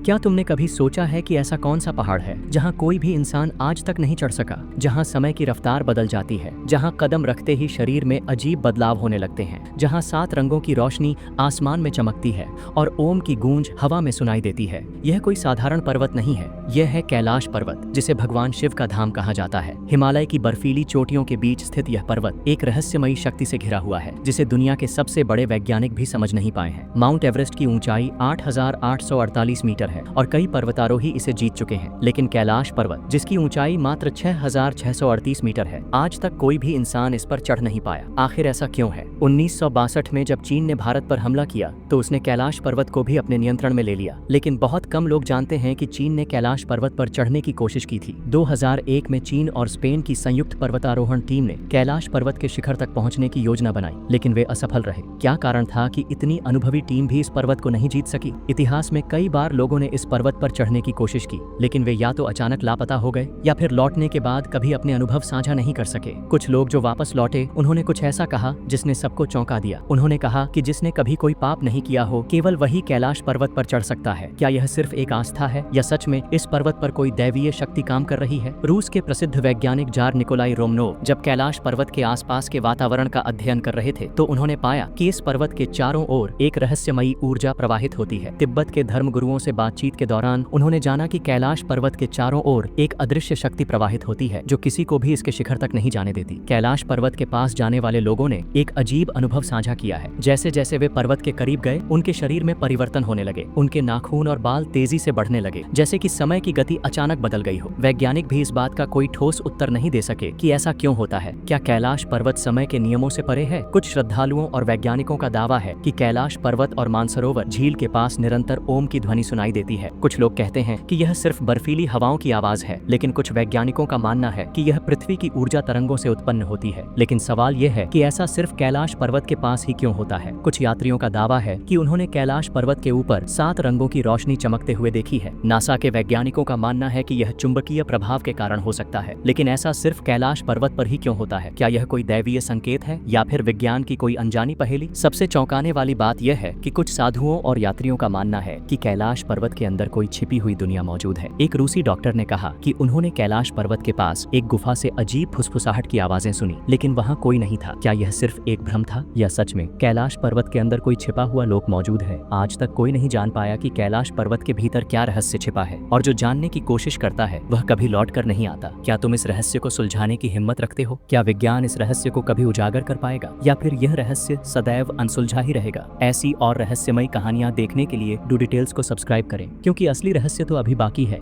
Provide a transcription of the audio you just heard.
क्या तुमने कभी सोचा है कि ऐसा कौन सा पहाड़ है जहां कोई भी इंसान आज तक नहीं चढ़ सका, जहां समय की रफ्तार बदल जाती है, जहां कदम रखते ही शरीर में अजीब बदलाव होने लगते हैं, जहां 7 रंगों की रोशनी आसमान में चमकती है और ओम की गूंज हवा में सुनाई देती है। यह कोई साधारण पर्वत नहीं है, यह है कैलाश पर्वत, जिसे भगवान शिव का धाम कहा जाता है। हिमालय की बर्फीली चोटियों के बीच स्थित यह पर्वत एक रहस्यमयी शक्ति से घिरा हुआ है, जिसे दुनिया के सबसे बड़े वैज्ञानिक भी समझ नहीं पाए हैं। माउंट एवरेस्ट की ऊंचाई 8,848 मीटर है और कई पर्वतारोही इसे जीत चुके हैं, लेकिन कैलाश पर्वत, जिसकी ऊंचाई मात्र 6,638 मीटर है, आज तक कोई भी इंसान इस पर चढ़ नहीं पाया। आखिर ऐसा क्यों है? 1962 में जब चीन ने भारत पर हमला किया तो उसने कैलाश पर्वत को भी अपने नियंत्रण में ले लिया, लेकिन बहुत कम लोग जानते हैं कि चीन ने कैलाश पर्वत पर चढ़ने की कोशिश की थी। 2001 में चीन और स्पेन की संयुक्त पर्वतारोहण टीम ने कैलाश पर्वत के शिखर तक पहुंचने की योजना बनाई, लेकिन वे असफल रहे। क्या कारण था कि इतनी अनुभवी टीम भी इस पर्वत को नहीं जीत सकी? इतिहास में कई बार लोगों ने इस पर्वत पर चढ़ने की कोशिश की, लेकिन वे या तो अचानक लापता हो गए या फिर लौटने के बाद कभी अपने अनुभव साझा नहीं कर सके। कुछ लोग जो वापस लौटे, उन्होंने कुछ ऐसा कहा जिसने सबको चौंका दिया। उन्होंने कहा कि जिसने कभी कोई पाप नहीं किया हो, केवल वही कैलाश पर्वत पर चढ़ सकता है। क्या यह सिर्फ एक आस्था है या सच में इस पर्वत पर कोई दैवीय शक्ति काम कर रही है? रूस के प्रसिद्ध वैज्ञानिक जार निकोलाई रोमनोव जब कैलाश पर्वत के आसपास के वातावरण का अध्ययन कर रहे थे तो उन्होंने पाया कि इस पर्वत के चारों ओर एक रहस्यमयी ऊर्जा प्रवाहित होती है। तिब्बत के धर्मगुरुओं से बातचीत के दौरान उन्होंने जाना कि कैलाश पर्वत के चारों ओर एक अदृश्य शक्ति प्रवाहित होती है जो किसी को भी इसके शिखर तक नहीं जाने देती। कैलाश पर्वत के पास जाने वाले लोगों ने एक अजीब अनुभव साझा किया है। जैसे जैसे वे पर्वत के करीब गए, उनके शरीर में परिवर्तन होने लगे। उनके नाखून और बाल तेजी से बढ़ने लगे, जैसे कि समय की गति अचानक बदल गई हो। वैज्ञानिक भी इस बात का कोई ठोस उत्तर नहीं दे सके कि ऐसा क्यों होता है। क्या कैलाश पर्वत समय के नियमों से परे है? कुछ श्रद्धालुओं और वैज्ञानिकों का दावा है कि कैलाश पर्वत और मानसरोवर झील के पास निरंतर ओम की ध्वनि सुनाई देती है। कुछ लोग कहते हैं कि यह सिर्फ बर्फीली हवाओं की आवाज है, लेकिन कुछ वैज्ञानिकों का मानना है कि यह पृथ्वी की ऊर्जा तरंगों से उत्पन्न होती है। लेकिन सवाल यह है कि ऐसा सिर्फ कैलाश पर्वत के पास ही क्यों होता है? कुछ यात्रियों का दावा है कि उन्होंने कैलाश पर्वत के ऊपर 7 रंगों की रोशनी चमकते हुए देखी है। नासा के वैज्ञानिकों का मानना है कि यह चुंबकीय प्रभाव के कारण हो सकता है, लेकिन ऐसा सिर्फ कैलाश पर्वत पर ही क्यों होता है? क्या यह कोई दैवीय संकेत है या फिर विज्ञान की कोई अनजानी पहेली? सबसे चौंकाने वाली बात यह है कि कुछ साधुओं और यात्रियों का मानना है कि कैलाश पर्वत के अंदर कोई छिपी हुई दुनिया मौजूद है। एक रूसी डॉक्टर ने कहा कि उन्होंने कैलाश पर्वत के पास एक गुफा से अजीब फुसफुसाहट की आवाजें सुनी, लेकिन वहां कोई नहीं था। क्या यह सिर्फ एक भ्रम था या सच में कैलाश पर्वत के अंदर कोई छिपा हुआ लोक मौजूद है? आज तक कोई नहीं जान पाया कि कैलाश पर्वत के भीतर क्या रहस्य छिपा है, और जो जानने की कोशिश करता है वह कभी लौट कर नहीं आता। क्या तुम इस रहस्य को सुलझाने की हिम्मत रखते हो? क्या विज्ञान इस रहस्य को कभी उजागर कर पाएगा, या फिर यह रहस्य सदैव अनसुलझा ही रहेगा? ऐसी और रहस्यमयी कहानियां देखने के लिए डू डिटेल्स को सब्सक्राइब करें, क्योंकि असली रहस्य तो अभी बाकी है।